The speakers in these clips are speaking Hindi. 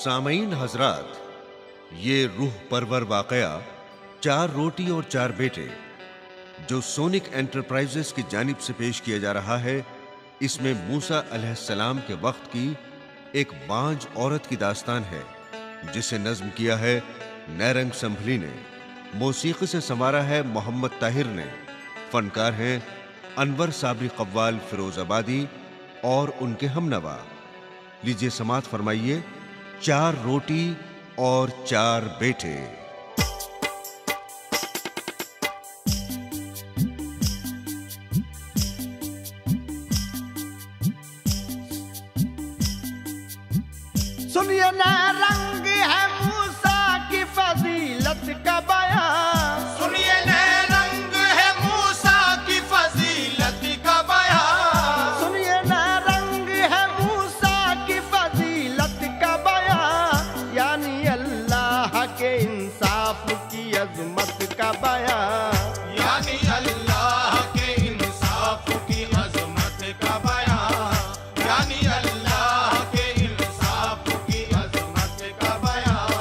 सामईन हजरात, ये रूह परवर वाकया 4 रोटी और 4 बेटे जो सोनिक एंटरप्राइजेस की जानिब से पेश किया जा रहा है, इसमें मूसा अलैहिस्सलाम के वक्त की एक बांझ औरत की दास्तान है जिसे नज्म किया है नैरंग संभली ने, मौसीकी से संवारा है मोहम्मद ताहिर ने, फनकार हैं अनवर साबरी कव्वाल फिरोजाबादी और उनके हमनवा। लीजिए समात फरमाइए 4 रोटी और 4 बेटे। सुनिए ना रंग है मूसा की फजीलत का बयान, सुनिए ना रंग है मूसा की फजीलत का बयान, सुनिए ना रंग है मूसा की फजीलत का बयान, यानी अल्लाह के इंसाफ की अजमत का बयान, यानी अल्लाह के इंसाफ की अजमत का बयान, यानी अल्लाह के इंसाफ की अजमत का बयान।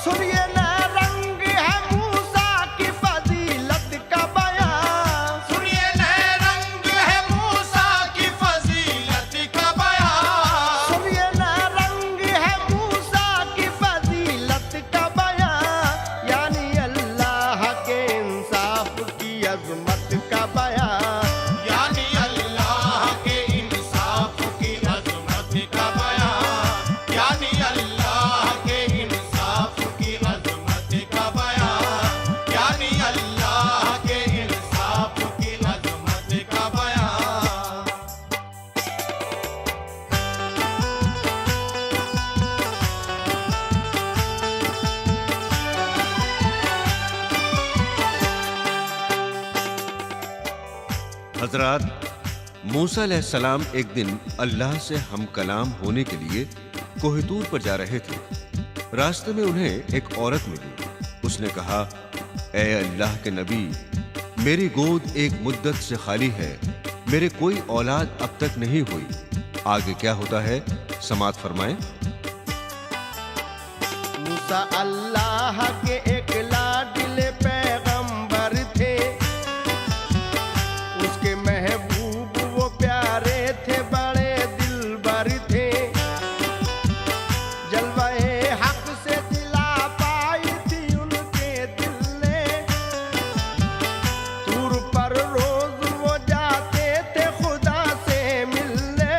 सुनिए ना रंग है मूसा की फजीलत का बयान, सुनिए ना रंग है मूसा की फजीलत का बयान, सुनिए ना रंग है मूसा की फजीलत का बयान, यानी अल्लाह के इंसाफ की अजमत का बयान, यानी अल्लाह के इंसाफ की अजमत का बयान, यानी अल्लाह के इंसाफ की अजमत का बयान, यानी अल्लाह के इंसाफ की अजमत का बयान। हजरात, मूसा अलैहिस्सलाम एक दिन अल्लाह से हम कलाम होने के लिए कोहितूर पर जा रहे थे। रास्ते में उन्हें एक औरत मिली। उसने कहा, ए अल्लाह के नबी, मेरी गोद एक मुद्दत से खाली है, मेरे कोई औलाद अब तक नहीं हुई। आगे क्या होता है समात फरमाएं। मूसा अल्लाह के एक लाडले पैगंबर थे, उसके महबूब वो प्यारे थे, बड़े दिलबर थे, जलवाए हक से दिला पाई थी उनके दिल ने, तूर पर रोज वो जाते थे खुदा से मिलने,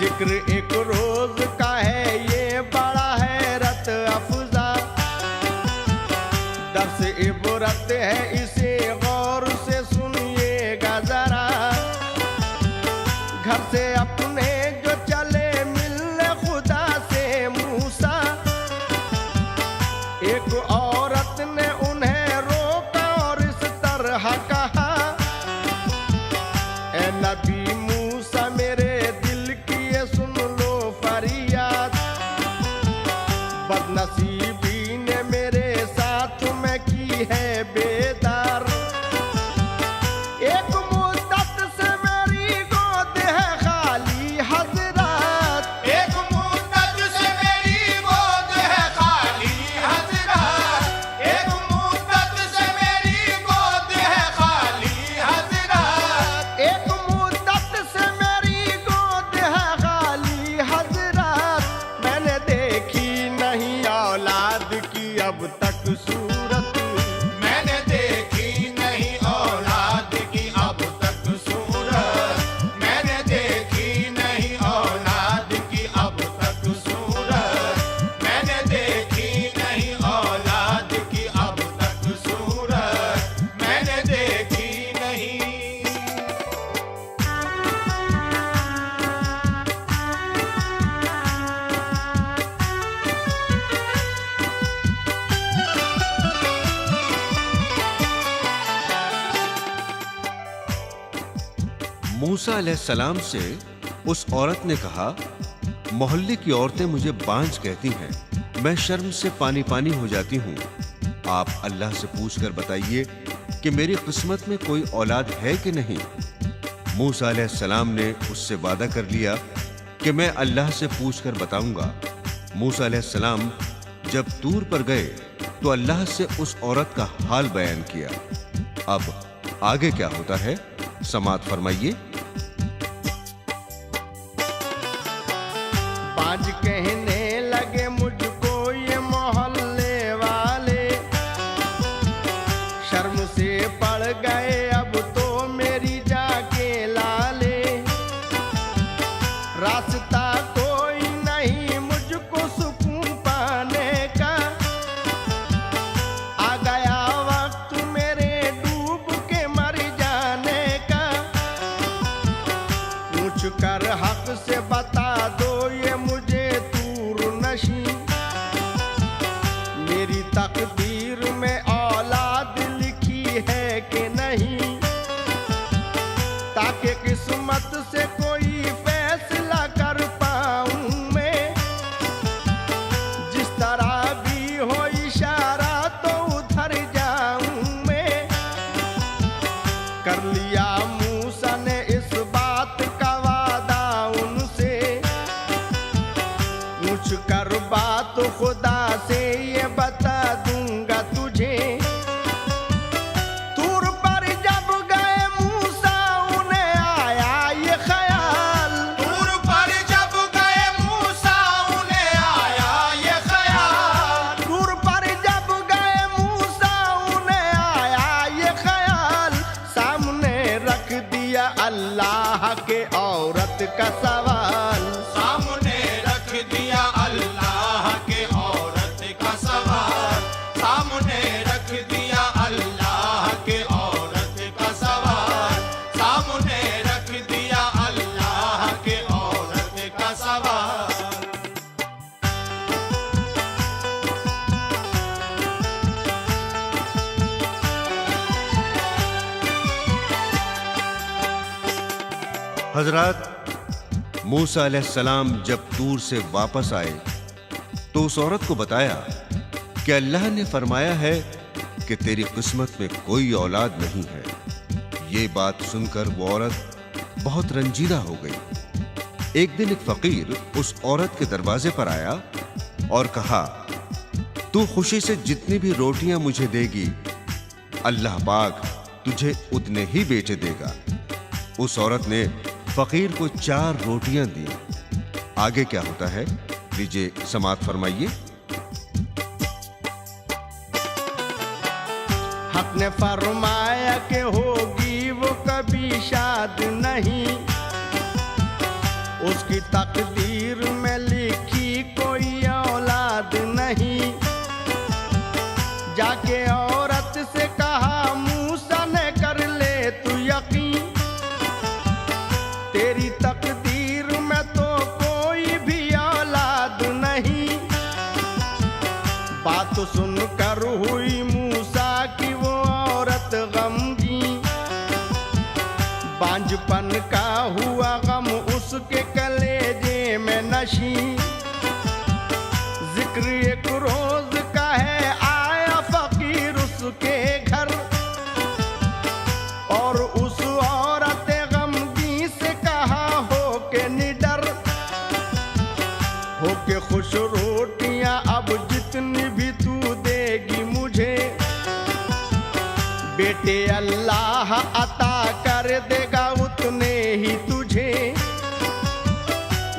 जिक्र एक रोज का है ये बड़ा हैरत अफजा, दर्स इबरत है इसे गौर से सुनिएगा जरा, घर से अपने जो चले मिलने खुदा से मूसा, एक औरत ने उन्हें रोका और इस तरह कहा, ए नबी मूसा मेरे दिल की ये सुन लो फरियाद, बदनसीबी ने मेरे साथ में की है बेदार, एक मुद्दत से मेरी गोद है खाली हजरात, एक मुद्दत से मेरी गोद है खाली हजरात, एक मुद्दत से मेरी गोद है खाली हजरात, एक मुद्दत से मेरी गोद है खाली हजरात, मैंने देखी नहीं औलाद की अब तक सूरत, मैंने देखी नहीं औलाद की अब तक सूरत, मैंने देखी नहीं औलाद की अब तक सूरत, मैंने देखी नहीं औलाद की अब तक सूरत, मैंने देखी नहीं। मूसा अलैहिस्सलाम से उस औरत ने कहा, मोहल्ले की औरतें मुझे बांझ कहती हैं, मैं शर्म से पानी पानी हो जाती हूँ। आप अल्लाह से पूछकर बताइए कि मेरी किस्मत में कोई औलाद है कि नहीं। मूसा अलैहिस्सलाम ने उससे वादा कर लिया कि मैं अल्लाह से पूछकर बताऊंगा। मूसा अलैहिस्सलाम जब तूर पर गए तो अल्लाह से उस औरत का हाल बयान किया। अब आगे क्या होता है, समाअत फरमाइए। बाज कहने लगे मुझको ये मोहल्ले वाले, शर्म से पड़ गए अब तो मेरी जाके लाले। रास्ता कोई नहीं मुझको सुकून पाने का, आ गया वक्त मेरे डूब के मर जाने का। पूछ कर हक से बता दो ये मुझे तूर नशी, मेरी तकदीर में औलाद लिखी है कि नहीं, ताकि किस्मत से कोई फैसला कर पाऊं मैं। जिस तरह भी हो इशारा तो उधर जाऊं मैं। कर लिया मूसा ने इस बात का वादा उनसे, पूछ कर बात खुदा से ये बता दूंगा तुझे। तूर पर जब गए मूसा उन्हें आया ये ख्याल, तूर पर जब गए मूसा उन्हें आया ये ख्याल, तूर पर जब गए मूसा उन्हें आया ये ख्याल। सामने रख दिया अल्लाह के औरत का सवाल, सामने रख दिया अल्लाह के औरत का सवाल, सामने रख दिया अल्लाह के औरत का सवाल, सामने रख दिया अल्लाह के औरत का सवाल। हजरत मूसा अलैहिस्सलाम जब तूर से वापस आए तो उस औरत को बताया कि अल्लाह ने फरमाया है कि तेरी किस्मत में कोई औलाद नहीं है। ये बात सुनकर वो औरत बहुत रंजीदा हो गई। एक दिन एक फकीर उस औरत के दरवाजे पर आया और कहा, तू खुशी से जितनी भी रोटियां मुझे देगी, अल्लाह पाक तुझे उतने ही बेटे देगा। उस औरत ने फकीर को 4 रोटियां दी। आगे क्या होता है, लीजिए समाअत फरमाइए। हक ने फरमाया कि होगी वो कभी शाद नहीं, उसकी तकदीर में लिखी कोई औलाद नहीं। जाके औरत से कहा मूसा ने कर ले तू यकीन, तेरी तकदीर में तो कोई भी औलाद नहीं। बात सुनकर हुई मूसा की वो औरत गमगीन, बांझपन का हुआ गम उसके कलेजे में नशी। जिक्र एक रोज का है आया फकीर उसके घर, और उस औरत गमगीन से कहा हो के निडर, हो के खुश रोटियां अब जितनी भी तू देगी मुझे, बेटे अल्लाह अता कर देगा उतने ही तुझे।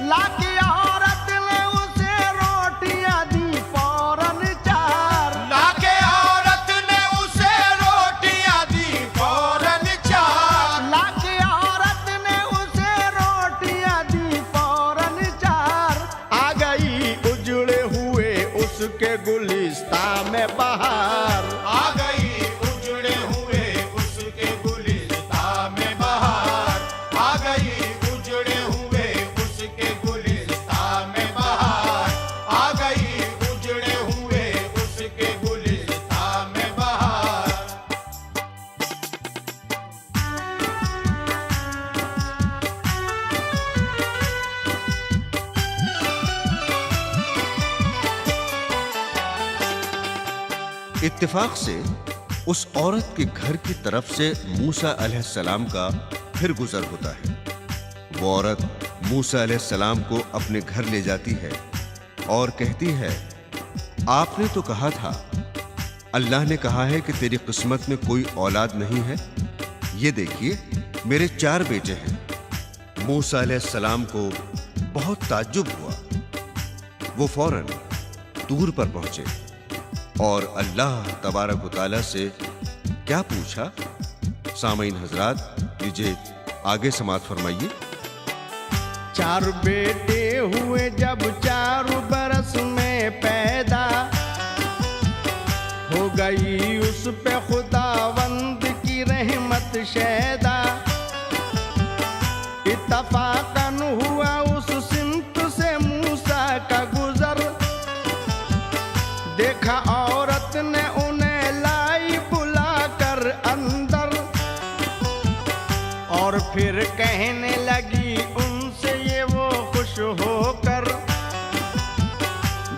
लाकी औरत ने उसे रोटियां दी फौरन 4, लाके औरत ने उसे रोटियां दी फौरन 4, लाकी औरत ने उसे रोटियां दी फौरन 4। आ गई उजड़े हुए उसके गुलिस्ता में बहार, आ गई उजड़े हुए उसके गुलिस्ता में बहार, आ गई उजड़े हुए उसके गुलिस्ता में बहार, आ गई उजड़े हुए उसके गुलिस्ता में बहार। इत्तेफाक से उस औरत के घर की तरफ से मूसा अलैहिस्सलाम का फिर गुजर होता है। वो औरत मूसा अलैहिस्सलाम को अपने घर ले जाती है और कहती है, आपने तो कहा था, अल्लाह ने कहा है कि तेरी किस्मत में कोई औलाद नहीं है। ये देखिए, मेरे 4 बेटे हैं। मूसा अलैहिस्सलाम को बहुत ताज्जुब हुआ। वो फौरन तूर पर पहुंचे और अल्लाह तबारक व तआला से क्या पूछा, सामईन हजरात, लीजिए आगे समाअत फरमाइए। 4 बेटे हुए जब 4 बरस में पैदा, हो गई उस पे खुदावंद की रहमत शैदा। इत्तफाकन हुआ उस सिमत से मूसा का गुजर, देखा औरत ने उन्हें लाई बुलाकर अंदर, और फिर कहने लगी उनसे ये वो खुश होकर,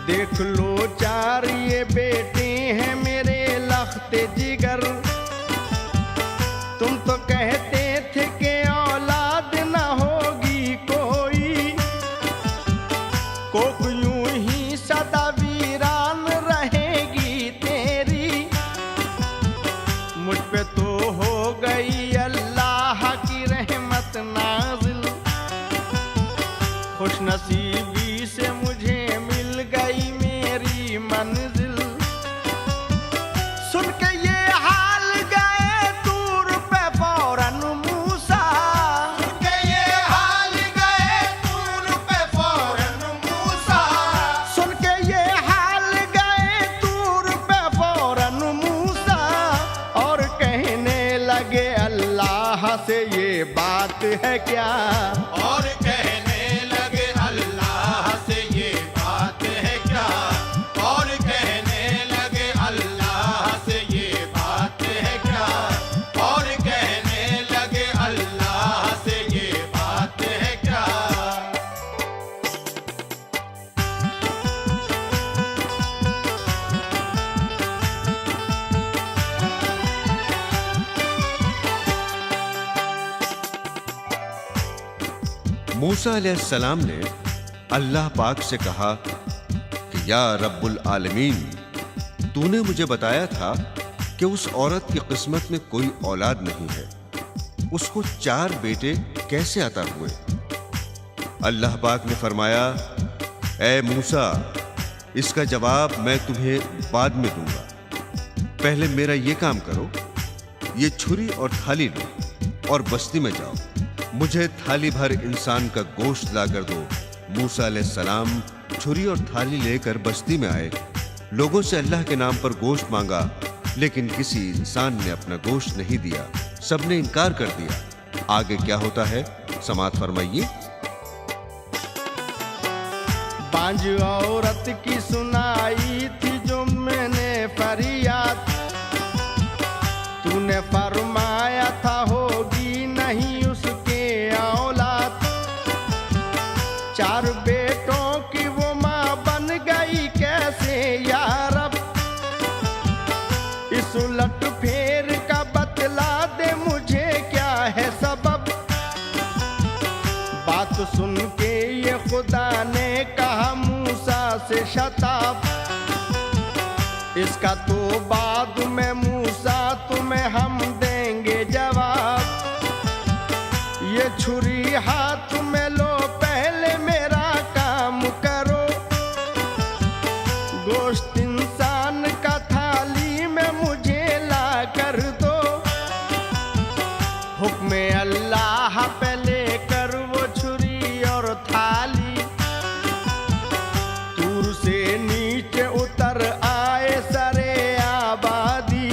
देख लो 4 ये बेटे हैं मेरे लख्ते जिगर। तुम तो कहते थे कि औलाद न होगी कोई, कोक यूं ही सदा वीरान रहेगी तेरी। मुझ पे तो हो गई अल्लाह की रहमत नाजिल, खुश नसीबी से मुझे मिल गई मेरी मंजिल। सुन के ये हाल गए तूर पे फौरन मूसा, सुन के ये हाल गए तूर पे फौरन मूसा, सुन के ये हाल गए तूर पे फौरन मूसा, और कहने लगे अल्लाह से ये बात है क्या। और कहने लगे अल्लाह से ये बात है क्या, और कहने लगे अल्लाह से ये बात है क्या, और कहने लगे अल्लाह से ये बात है क्या। मूसा अलैहिस्सलाम ने अल्लाह पाक से कहा कि या रब्बुल आलमीन, तूने मुझे बताया था कि उस औरत की किस्मत में कोई औलाद नहीं है, उसको 4 बेटे कैसे अता हुए। अल्लाह पाक ने फरमाया, ए मूसा, इसका जवाब मैं तुम्हें बाद में दूंगा, पहले मेरा ये काम करो, ये छुरी और थाली लो और बस्ती में जाओ, मुझे थाली भर इंसान का गोश्त लाकर दो। मूसा अलैहिस्सलाम छुरी और थाली लेकर बस्ती में आए। लोगों से अल्लाह के नाम पर गोश्त मांगा, लेकिन किसी इंसान ने अपना गोश्त नहीं दिया, सबने इनकार कर दिया। आगे क्या होता है, समाअत फरमाइए। बांझ औरत की सुनाई थी जो मैंने फरियाद, तूने फरमाया था होगी नहीं उसके औलाद। 4 बेटों की वो माँ बन गई कैसे या रब, इस उलट फेर का बतला दे मुझे क्या है सबब। बात सुन के ये खुदा ने कहा मूसा से शताब, इसका तो बाद में मूसा तुम्हें हम देंगे जवाब। ये छुरी हाथ में लो, पहले मेरा काम करो, गोश्त इंसान का थाली में मुझे ला कर दो। हुक्म अल्लाह पे लेकर वो छुरी और थाली दूर से नीचे उतर आए सरे आबादी।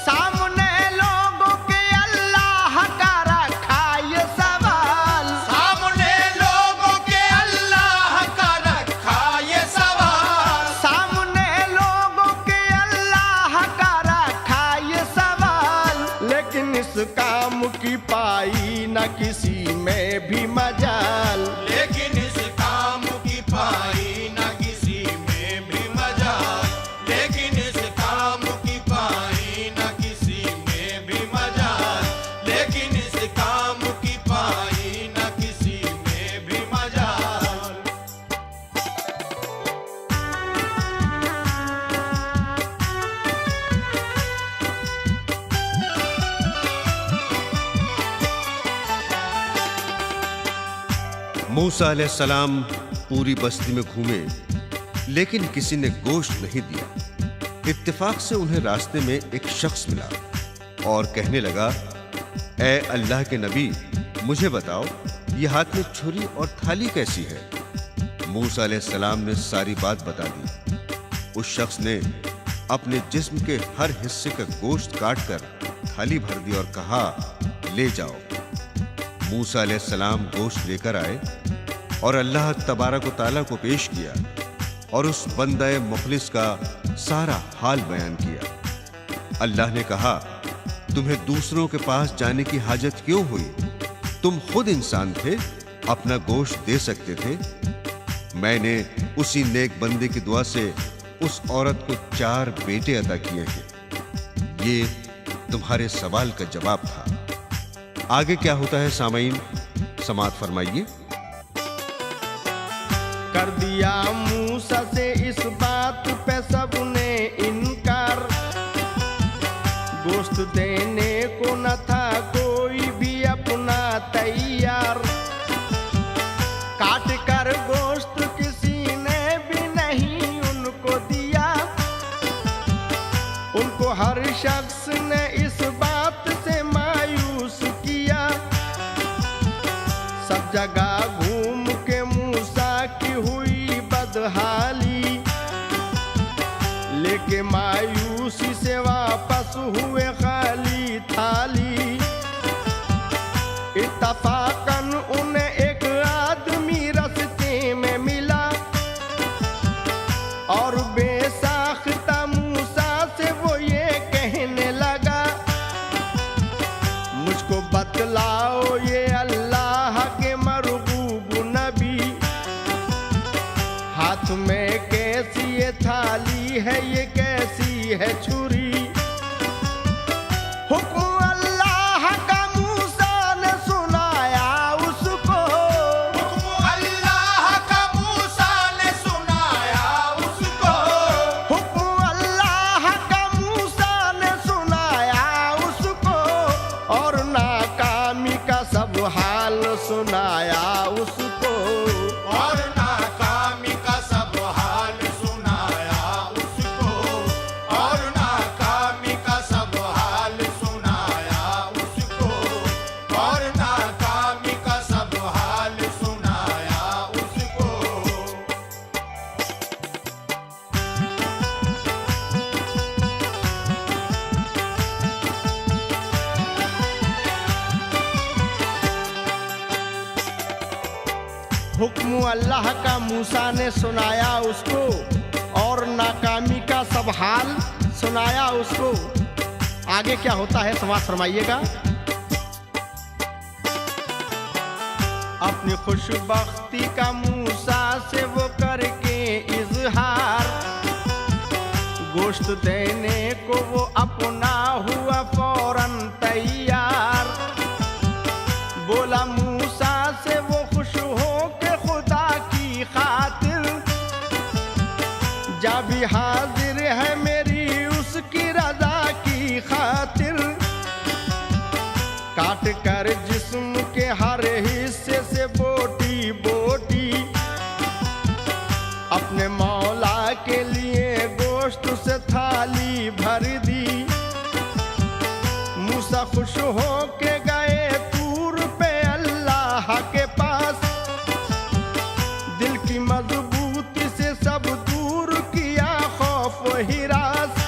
सामने लोगों के अल्लाह का रखा ये सवाल, सामने लोगों के अल्लाह का रखा ये सवाल, सामने लोगों के अल्लाह का रखा ये सवाल। लेकिन इस काम की पाई न किसी में भी मजाल, लेकिन इस काम की पाई न किसी में भी मजाल, लेकिन इस काम की पाई न किसी में भी मजाल, लेकिन इस काम की पाई न किसी में भी मजाल। मूसा अलैहिस्सलाम पूरी बस्ती में घूमे, लेकिन किसी ने गोश्त नहीं दिया। इत्तेफाक से उन्हें रास्ते में एक शख्स मिला और कहने लगा, ए अल्लाह के नबी, मुझे बताओ ये हाथ में छुरी और थाली कैसी है? मूसा अलैहिस्सलाम ने सारी बात बता दी। उस शख्स ने अपने जिस्म के हर हिस्से का गोश्त काटकर थाली भर दी और कहा, ले जाओ। मूसा अलैहिस्सलाम गोश्त लेकर आए और अल्लाह तबारक व तआला को पेश किया और उस बंदे मुखलिस का सारा हाल बयान किया। अल्लाह ने कहा, तुम्हें दूसरों के पास जाने की हाजत क्यों हुई? तुम खुद इंसान थे, अपना गोश्त दे सकते थे। मैंने उसी नेक बंदे की दुआ से उस औरत को 4 बेटे अता किए हैं। ये तुम्हारे सवाल का जवाब था। आगे क्या होता है सामाईन, समाअत फरमाइए। कर दिया मूसा से इस बात पे सबने इनकार, गोश्त देने को न था कोई भी अपना तैयार। काट कर गोश्त किसी ने भी नहीं उनको दिया, उनको हर शख्स ने इस बात से मायूस किया। सब जगह घूम के मूसा की हुई बदहाली, लेके मायूसी से वापस हुए खाली थाली। इत्तफाकन उन्हें एक आदमी रास्ते में मिला और बेसाख्ता मूसा से वो ये कहने लगा, मुझको बतलाओ ये अल्लाह के मरबूब नबी, हाथ में कैसी ये थाली है, ये कैसी है छुरी? हुक्म अल्लाह का मूसा ने सुनाया उसको, हुक्म अल्लाह का मूसा ने सुनाया उसको, हुक्म अल्लाह का मूसा ने सुनाया उसको, और नाकामी का सब हाल सुनाया उसको। और नाकामी का सब हाल सुनाया उसको, और नाकामी का सब हाल सुनाया उसको, और नाकामी का सब हाल सुनाया उसको। हुक्म अल्लाह का मूसा ने सुनाया उसको और नाकामी का सब हाल सुनाया उसको। आगे क्या होता है समाज फरमाइएगा। अपनी खुशबख्ती का मूसा से वो करके इजहार, गोश्त देने को वो अपना हुआ फौरन तैयार। बोला मूसा से वो खुश हो के खुदा की खातिर, जा भी हाजिर है मेरी उसकी रजा की खातिर। काट कर जिस्म के हर हिस्से से बोटी बोटी, अपने मौला के लिए गोश्त से थाली भर दी। मूसा खुश हो के गए तूर पे अल्लाह के पास, दिल की मजबूती से सब दूर किया खौफ हिरास।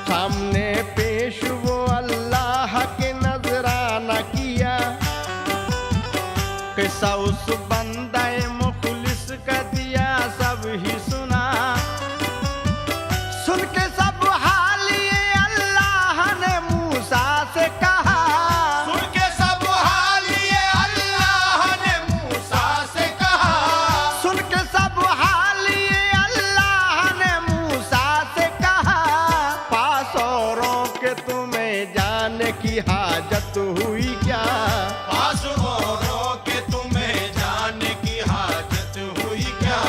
सामने पेश वो अल्लाह के नजराना किया, किस्सा उस बंदे मुखलिस का दिया सब ही सुना। सुन के सब हाल ये अल्लाह ने मूसा से कहा, सुन के सब हाल ये अल्लाह ने मूसा से कहा, सुन के सब हाल ये अल्लाह ने मूसा से कहा। पास औरों के तुम्हें जाने की हाजत हुई क्या? पास औरों के तुम्हें जाने की हाजत हुई क्या?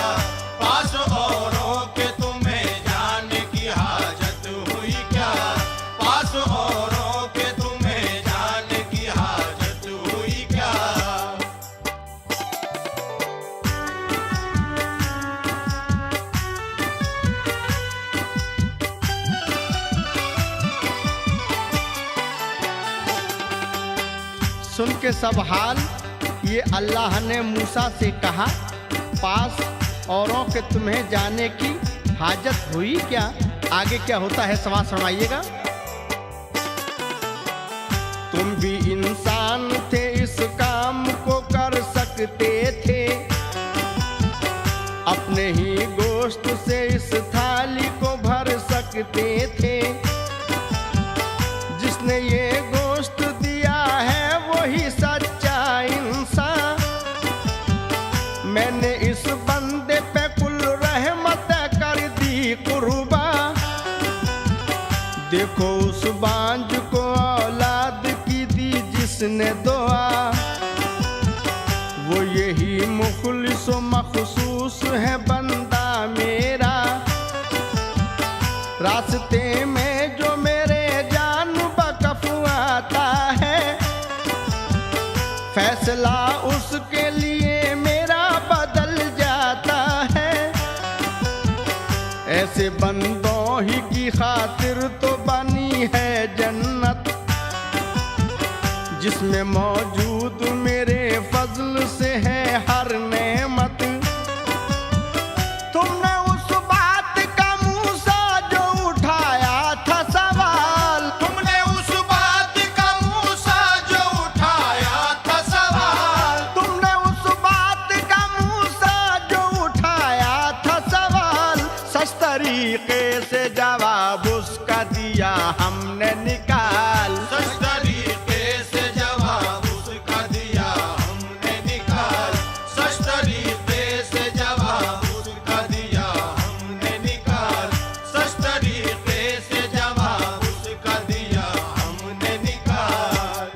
पास औरों के तुम्हें जाने की हाजत हुई क्या? पास औरों के तुम्हें जाने की हाजत हुई क्या? सुन के सब हाल ये अल्लाह ने मूसा से कहा, पास औरों के तुम्हें जाने की हाजत हुई क्या? आगे क्या होता है समाज सुनाइएगा। तुम भी इंसान थे, इस काम को कर सकते थे, अपने ही गोश्त से इस थाली को भर सकते थे। जिसने ये गोश्त दिया है वही सच्चा इंसान। मैंने इस बंदे पे कुल रहमत कर दी कुर्बा। देखो उस बांझ को औलाद की दी जिसने दुआ। वो यही मुखलिस व मखसूस है बंदा मेरा। रास्ते में जो मेरे जान बकफ आता है, फैसला उसके लिए मेरा बदल जाता है। ऐसे बंदों ही की खातिर तो बनी है जन्नत, जिसमें मौजूद मेरे फजल से है हर नेमत। तुमने उस बात का मूसा जो उठाया था सवाल, तुमने उस बात का मूसा जो उठाया था सवाल, तुमने उस बात का मूसा जो उठाया था सवाल, सच तरीके से जवाब उसका दिया हमने निकाल। सच तरीके से जवाब उसका दिया हमने निकाल। सच तरीके से जवाब उसका दिया हमने निकाल। सच तरीके से जवाब उसका दिया हमने निकाल।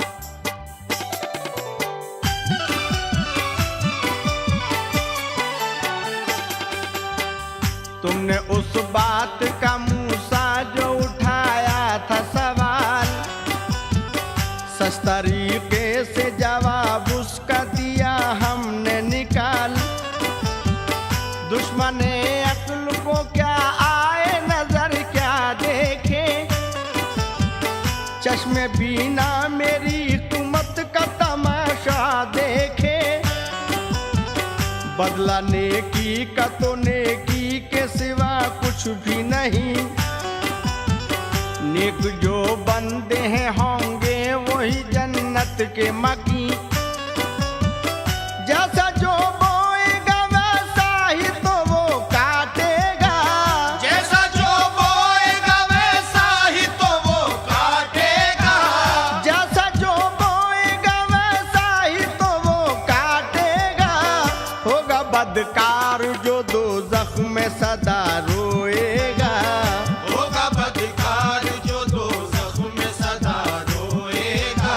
तुमने उस बात का मूसा जो उठाया था सवाल, सच तरीके से जवाब उसका दिया हमने निकाल। दुश्मने अक्ल को क्या आए नजर क्या देखे, चश्मे बीना मेरी हुकूमत का तमाशा देखे। बदला नेकी का तो नेकी के सिवा कुछ भी नहीं। नेक जो बंदे हैं होंगे वही जन्नत के मकी। जैसा जो बोएगा वैसा ही तो वो काटेगा। जैसा जो बोएगा वैसा ही तो वो काटेगा। जैसा जो बोएगा वैसा ही तो वो काटेगा। होगा बदकार जो दोज़ख में सदा रोएगा। होगा बदकार जो दोज़ख में सदा रोएगा।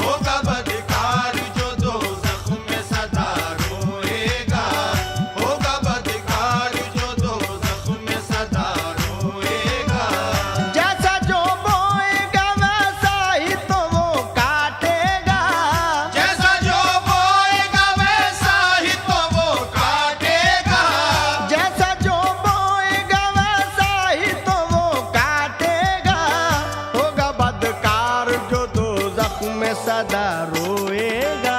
होगा बदकार जो दोज़ख में सदा रोएगा। होगा बदकार जो दोज़ख में सदा रोएगा। जैसा जो बोएगा वैसा ही तो वो काटेगा। जैसा जो बोएगा वैसा ही तो वो काटेगा। जैसा जो बोएगा वैसा ही तो वो काटेगा। होगा बदकार जो दोज़ख में सदा रोएगा।